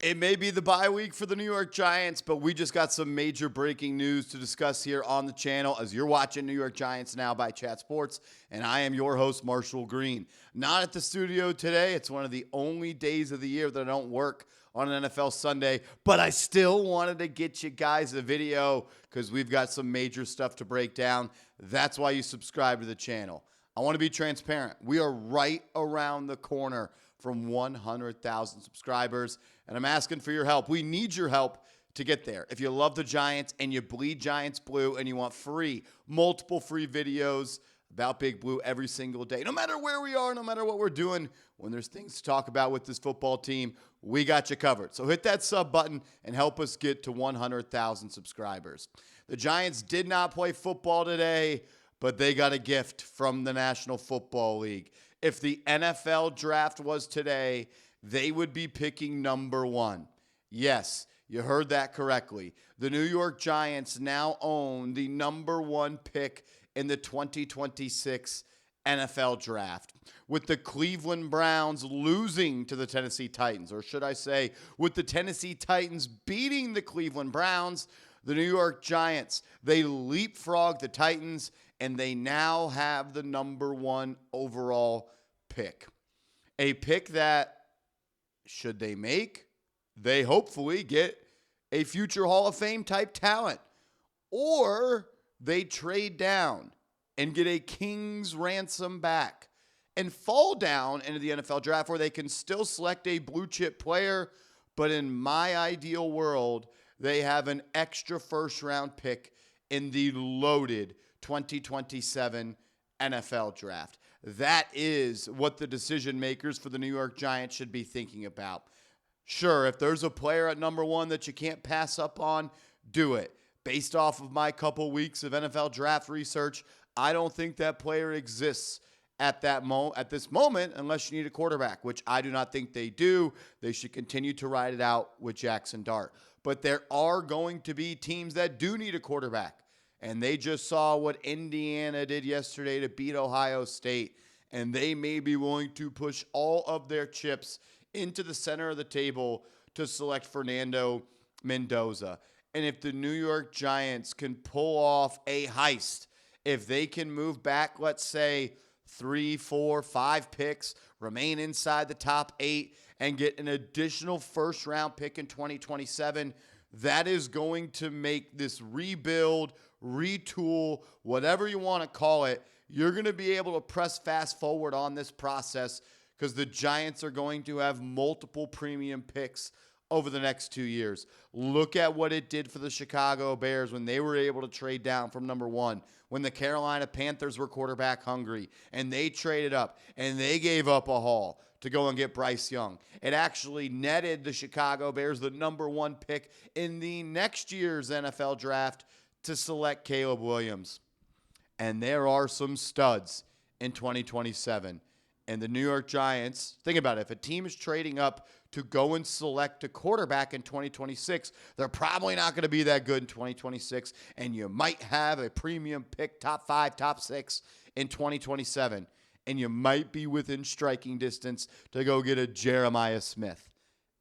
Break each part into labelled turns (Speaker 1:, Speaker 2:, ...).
Speaker 1: It may be the bye week for the New York Giants, but we just got some major breaking news to discuss here on the channel as you're watching New York Giants Now by Chat Sports, and I am your host, Marshall Green. Not at the studio today. It's one of the only days of the year that I don't work on an NFL Sunday, but I still wanted to get you guys a video because we've got some major stuff to break down. That's why you subscribe to the channel. I want to be transparent. We are right around the corner from 100,000 subscribers, and I'm asking for your help. We need your help to get there. If you love the Giants and you bleed Giants blue and you want multiple free videos about Big Blue every single day, no matter where we are, no matter what we're doing, when there's things to talk about with this football team, we got you covered. So hit that sub button and help us get to 100,000 subscribers. The Giants did not play football today, but they got a gift from the National Football League. If the NFL draft was today, they would be picking number one. Yes, you heard that correctly. The New York Giants now own the number one pick in the 2026 NFL draft. With the Cleveland Browns losing to the Tennessee Titans, or should I say, with the Tennessee Titans beating the Cleveland Browns, the New York Giants, they leapfrog the Titans, and they now have the number one overall pick. A pick that, should they make, they hopefully get a future Hall of Fame type talent. Or they trade down and get a king's ransom back and fall down into the NFL draft where they can still select a blue chip player. But in my ideal world, they have an extra first round pick in the loaded 2027 NFL draft. That is what the decision makers for the New York Giants should be thinking about. Sure, if there's a player at number one that you can't pass up on, do it. Based off of my couple weeks of NFL draft research, I don't think that player exists at this moment unless you need a quarterback, which I do not think they do. They should continue to ride it out with Jaxson Dart. But there are going to be teams that do need a quarterback. And they just saw what Indiana did yesterday to beat Ohio State. And they may be willing to push all of their chips into the center of the table to select Fernando Mendoza. And if the New York Giants can pull off a heist, if they can move back, let's say, 3, 4, 5 picks, remain inside the top 8, and get an additional first-round pick in 2027, that is going to make this rebuild, retool, whatever you want to call it, you're going to be able to press fast forward on this process because the Giants are going to have multiple premium picks over the next 2 years. Look at what it did for the Chicago Bears when they were able to trade down from number one, when the Carolina Panthers were quarterback hungry, and they traded up, and they gave up a haul to go and get Bryce Young. It actually netted the Chicago Bears the number one pick in the next year's NFL draft to select Caleb Williams. And there are some studs in 2027. And the New York Giants, think about it, if a team is trading up to go and select a quarterback in 2026, they're probably not going to be that good in 2026, and you might have a premium pick, top 5, top 6 in 2027, and you might be within striking distance to go get a Jeremiah Smith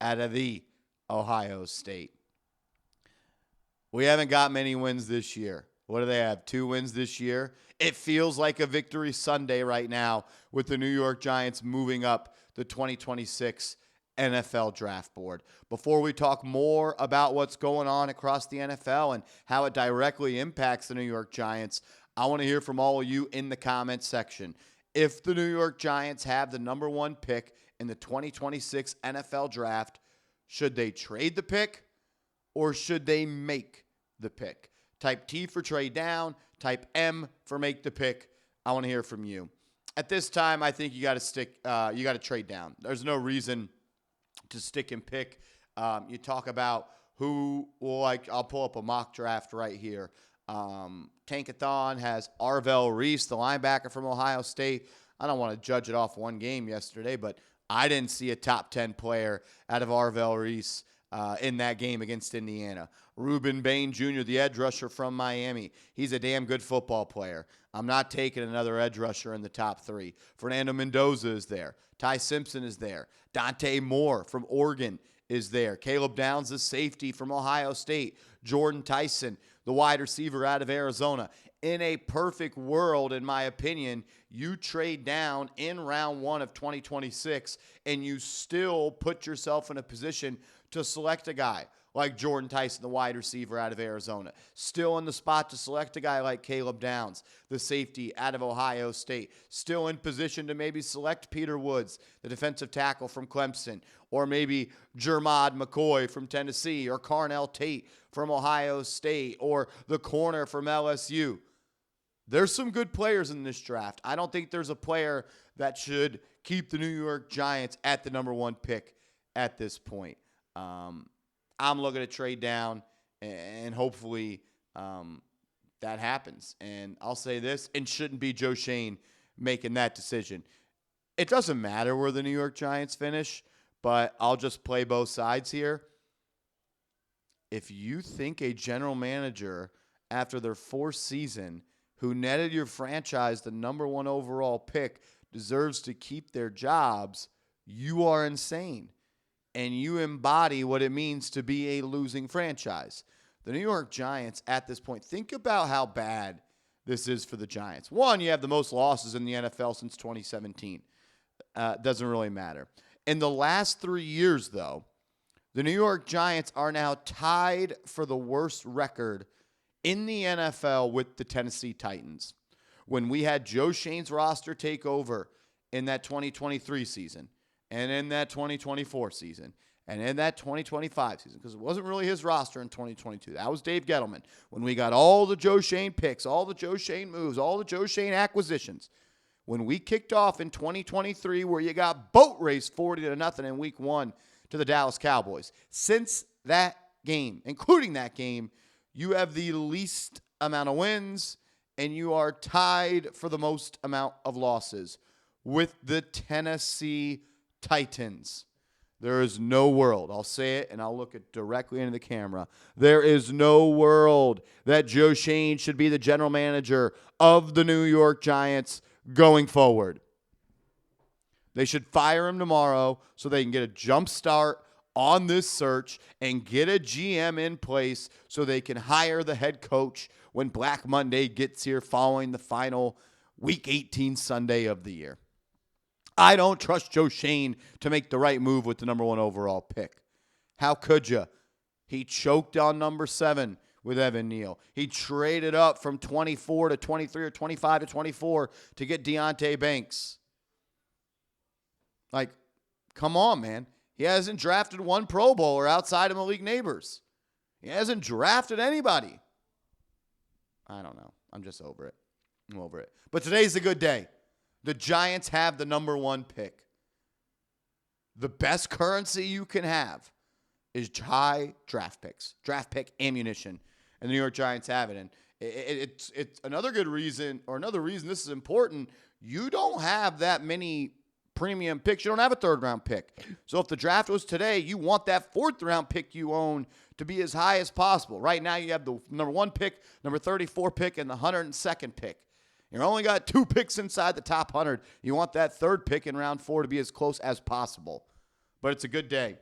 Speaker 1: out of the Ohio State. We haven't got many wins this year. What do they have? 2 wins this year? It feels like a victory Sunday right now with the New York Giants moving up the 2026 NFL draft board. Before we talk more about what's going on across the NFL and how it directly impacts the New York Giants, I want to hear from all of you in the comments section. If the New York Giants have the number one pick in the 2026 NFL draft, should they trade the pick or should they make the pick? Type T for trade down, type M for make the pick. I want to hear from you. At this time, I think you got to trade down. There's no reason to stick and pick. You talk about who will I'll pull up a mock draft right here. Tankathon has Arvell Reese, the linebacker from Ohio State. I don't want to judge it off one game yesterday, but I didn't see a top 10 player out of Arvell Reese in that game against Indiana. Reuben Bain Jr., the edge rusher from Miami. He's a damn good football player. I'm not taking another edge rusher in the top 3. Fernando Mendoza is there. Ty Simpson is there. Dante Moore from Oregon is there. Caleb Downs, the safety from Ohio State. Jordan Tyson, the wide receiver out of Arizona. In a perfect world, in my opinion, you trade down in round 1 of 2026 and you still put yourself in a position to select a guy like Jordan Tyson, the wide receiver out of Arizona. Still in the spot to select a guy like Caleb Downs, the safety out of Ohio State. Still in position to maybe select Peter Woods, the defensive tackle from Clemson, or maybe Jermod McCoy from Tennessee, or Carnell Tate from Ohio State, or the corner from LSU. There's some good players in this draft. I don't think there's a player that should keep the New York Giants at the number 1 pick at this point. I'm looking to trade down, and hopefully that happens. And I'll say this, it shouldn't be Joe Schoen making that decision. It doesn't matter where the New York Giants finish, but I'll just play both sides here. If you think a general manager after their 4th season who netted your franchise the number 1 overall pick deserves to keep their jobs, you are insane. And you embody what it means to be a losing franchise. The New York Giants at this point, think about how bad this is for the Giants. One, you have the most losses in the NFL since 2017. Doesn't really matter. In the last 3 years, though, the New York Giants are now tied for the worst record in the NFL with the Tennessee Titans. When we had Joe Schoen's roster take over in that 2023 season, and in that 2024 season, and in that 2025 season, because it wasn't really his roster in 2022. That was Dave Gettleman. When we got all the Joe Schoen picks, all the Joe Schoen moves, all the Joe Schoen acquisitions, when we kicked off in 2023 where you got boat raced 40-0 in week 1 to the Dallas Cowboys, since that game, including that game, you have the least amount of wins, and you are tied for the most amount of losses with the Tennessee Titans. There is no world, I'll say it and I'll look it directly into the camera. There is no world that Joe Schoen should be the general manager of the New York Giants going forward. They should fire him tomorrow so they can get a jump start on this search and get a GM in place so they can hire the head coach when Black Monday gets here following the final Week 18 Sunday of the year. I don't trust Joe Schoen to make the right move with the number 1 overall pick. How could you? He choked on number 7 with Evan Neal. He traded up from 24 to 23 or 25 to 24 to get Deonte Banks. Like, come on, man. He hasn't drafted one Pro Bowler outside of Malik Nabers. He hasn't drafted anybody. I don't know. I'm just over it. I'm over it. But today's a good day. The Giants have the number 1 pick. The best currency you can have is high draft picks, draft pick ammunition. And the New York Giants have it. And it's another good reason, or another reason this is important. You don't have that many premium picks. You don't have a 3rd-round pick. So if the draft was today, you want that 4th-round pick you own to be as high as possible. Right now you have the number 1 pick, number 34 pick, and the 102nd pick. You only got 2 picks inside the top 100. You want that 3rd pick in round 4 to be as close as possible. But it's a good day.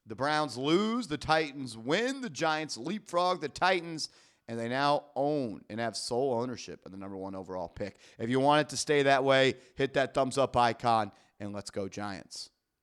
Speaker 1: The Browns lose. The Titans win. The Giants leapfrog the Titans. And they now own and have sole ownership of the number 1 overall pick. If you want it to stay that way, hit that thumbs up icon, and let's go Giants.